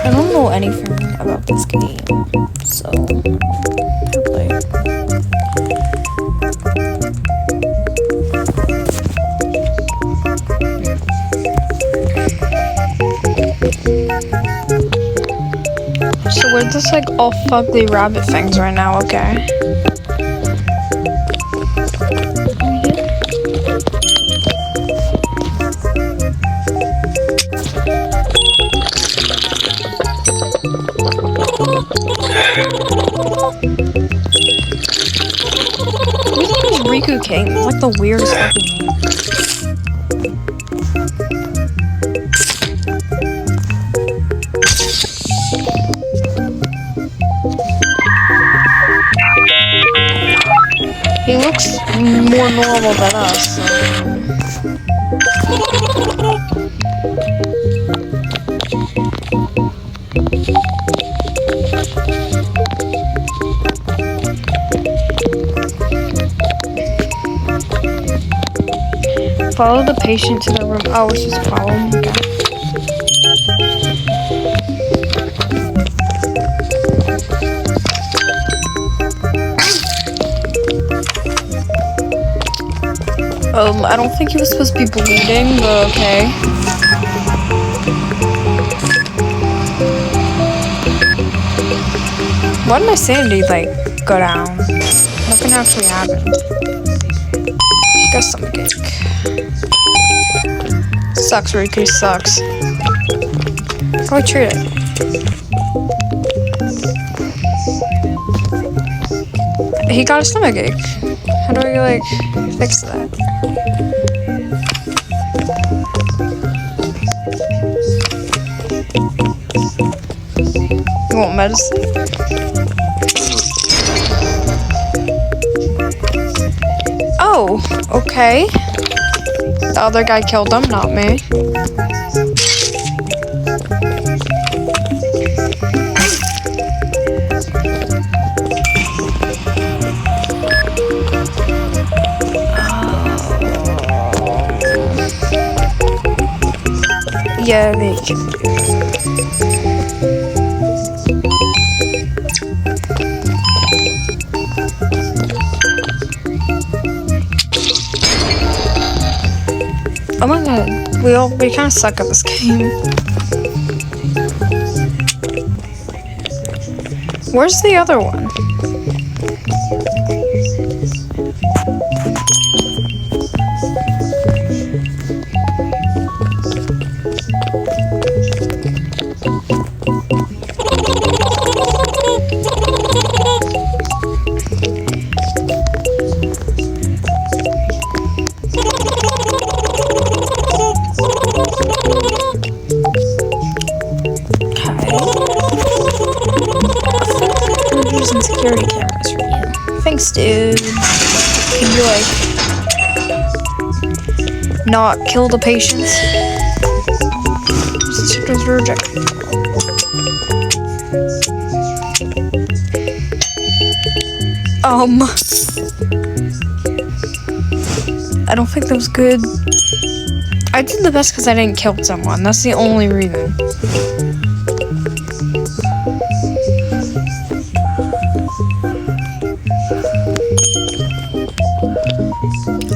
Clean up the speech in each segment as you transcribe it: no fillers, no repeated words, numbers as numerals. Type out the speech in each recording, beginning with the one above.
I don't know anything about this game, so play. So we're just like all fugly rabbit things right now, okay? Whose name is Riku King? It's like the weirdest fucking name. He looks more normal than us, so. Follow the patient to the room. Oh, it's just a problem. Okay. I don't think he was supposed to be bleeding, but okay. Why did my sanity, like, go down? Nothing actually happened. Got stomach ache. Sucks, Riku, sucks. How do I treat it? He got a stomach ache. How do I, like, fix that? You want medicine? Oh, okay. The other guy killed him, not me. Yeah, they can do that. Oh my god, we kind of suck at this game. Where's the other one? Security cameras for you. Thanks, dude. Can you, like, not kill the patients? Symptoms are rejected. I don't think that was good. I did the best because I didn't kill someone. That's the only reason.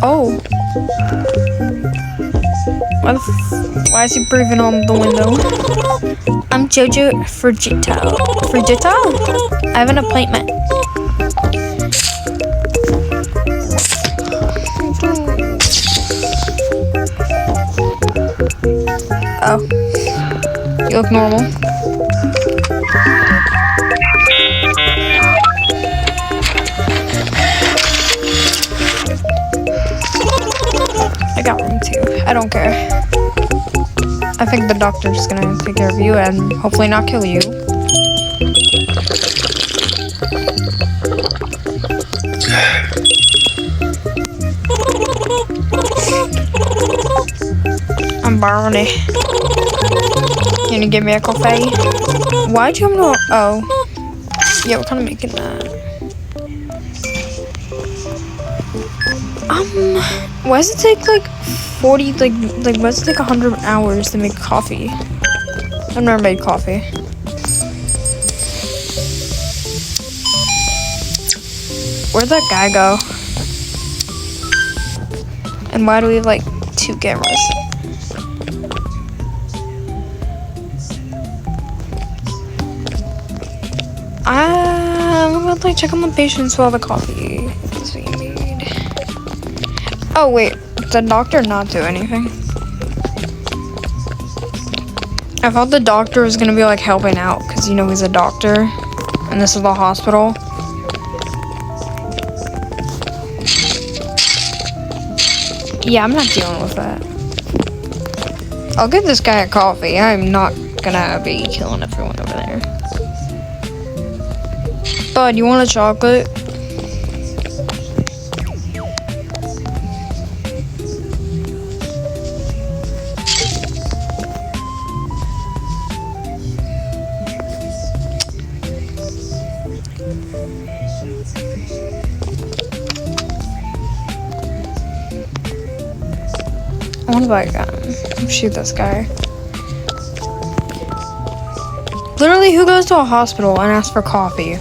Oh. Why is he breathing on the window? I'm Jojo Frigito. Frigito? I have an appointment. Oh. You look normal. I got room too. I don't care. I think the doctor's just gonna take care of you and hopefully not kill you. I'm Barney. Can you give me a coffee? Why'd you have no? Oh. Yeah, we're kind of making that. Why does it take like 40, like why does it take 100 hours to make coffee? I've never made coffee. Where'd that guy go? And why do we have like 2 cameras? I'm gonna like check on the patients while the coffee is being made. Oh wait, did the doctor not do anything? I thought the doctor was gonna be like helping out because you know he's a doctor and this is the hospital. Yeah, I'm not dealing with that. I'll give this guy a coffee. I'm not gonna be killing everyone over there. Bud, you want a chocolate? I want to buy a gun. Shoot this guy. Literally, who goes to a hospital and asks for coffee?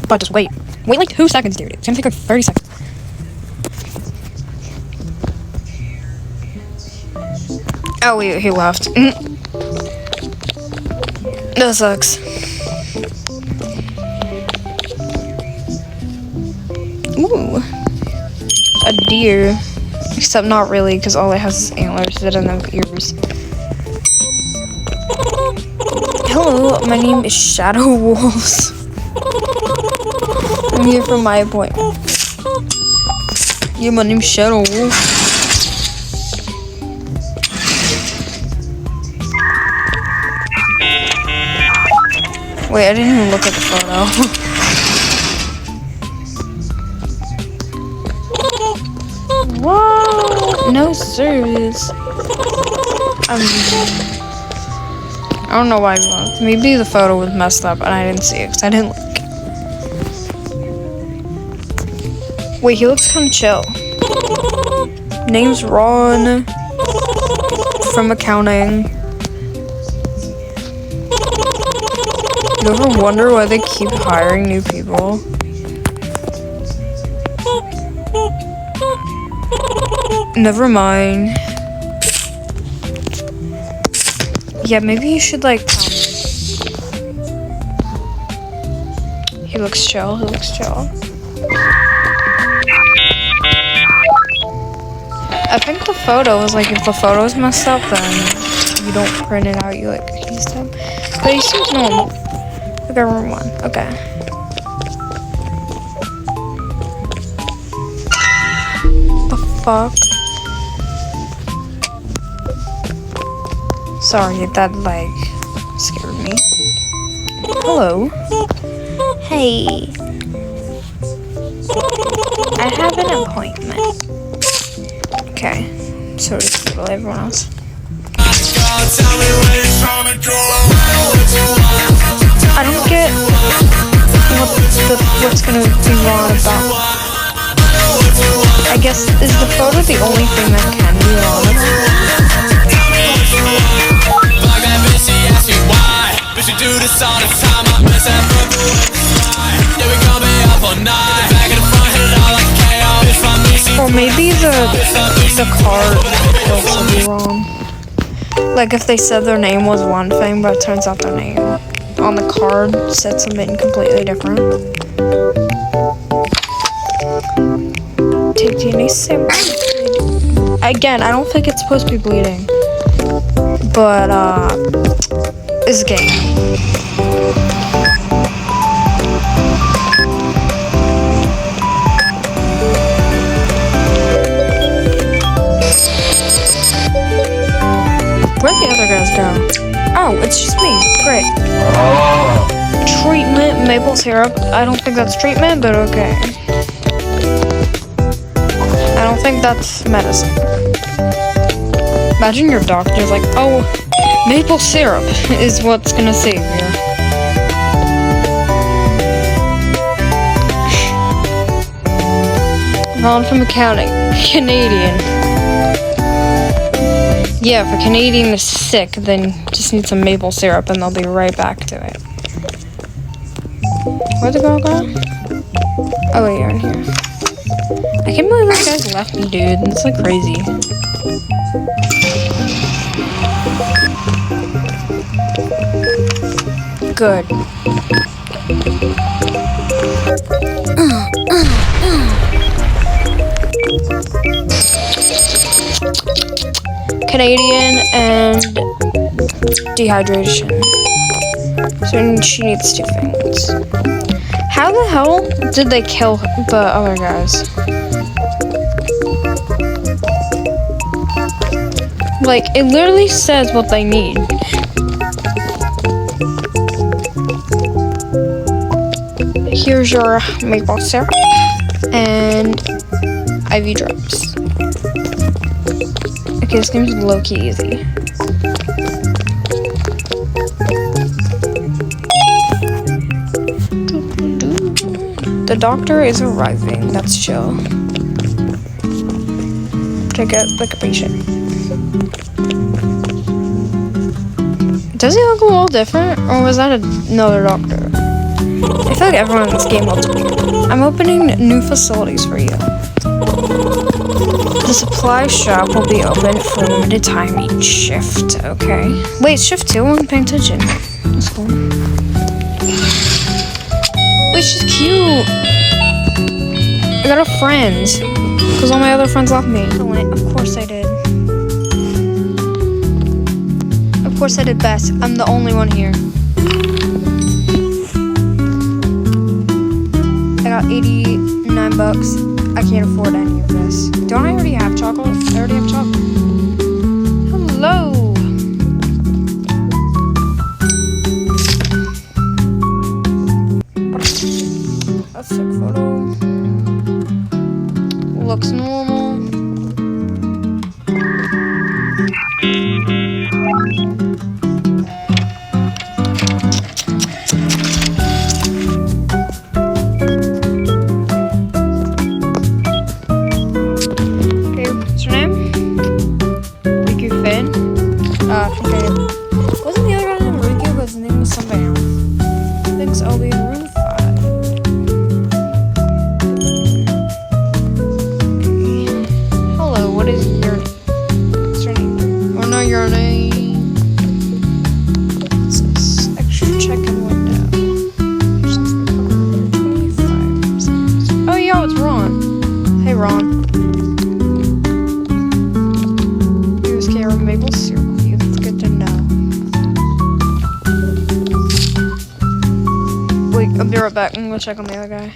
But just wait. Wait like 2 seconds, dude. It's gonna take like 30 seconds. Oh, he left. That sucks. Ooh. A deer. Except not really, because all it has is antlers. It doesn't have ears. Hello, my name is Shadow Wolves. I'm here for my appointment. Yeah, my name's Shadow Wolf. Wait, I didn't even look at the photo. What? No service. I don't know why I looked. Maybe the photo was messed up and I didn't see it because I didn't look. Wait, he looks kind of chill. Name's Ron from accounting. You ever wonder why they keep hiring new people? Never mind. Yeah, maybe you should like tell me. He looks chill, he looks chill. I think the photo is like, if the photo's messed up, then you don't print it out, you like use them. But he seems normal. Okay, room 1. Okay. The fuck? Sorry, that like scared me. Hello. Hey. I have an appointment. Okay, so just people, everyone else. I don't get what's gonna be wrong about. I guess, is the photo the only thing that can be wrong about? Or maybe the card will be wrong. Like if they said their name was one thing, but it turns out their name on the card said something completely different. Take DNA sample. Again, I don't think it's supposed to be bleeding. But it's gay. Where'd the other guys go? Oh, it's just me. Great. Treatment, maple syrup. I don't think that's treatment, but okay. I don't think that's medicine. Imagine your doctor's like, oh, maple syrup is what's gonna save you. Ron from accounting. Canadian. Yeah, if a Canadian is sick, then just need some maple syrup and they'll be right back to it. Where'd the girl go? Oh wait, you're in here. I can't believe those guys left me, dude. It's like crazy. Good. Canadian and dehydration. So she needs 2 things. How the hell did they kill the other guys? Like, it literally says what they need. Here's your maple syrup and IV drops. Okay, this game's low-key easy. The doctor is arriving. That's chill. Take it like a patient. Does he look a little different? Or was that another doctor? I feel like everyone in this game looks weird. I'm opening new facilities for you. The supply shop will be open for a limited time each shift, okay? Wait, shift 2? I wasn't paying attention. That's cool. Wait, she's cute. I got a friend. Because all my other friends left me. Of course I did. Of course I did best. I'm the only one here. I got 89 bucks. I can't afford any of this. Don't I already have chocolate? I already have chocolate. Hello. A sick photo. Looks normal. Wasn't the other guy named Riku, but his name was something else. Thanks, I'll be in room 5. Hello, what is your name? What's your name? Oh no, your name. It's this extra check-in window. 25%. Oh yo, it's Ron. Hey Ron. Here's Karen Maple syrup. Wait, I'll be right back. I'm gonna check on the other guy.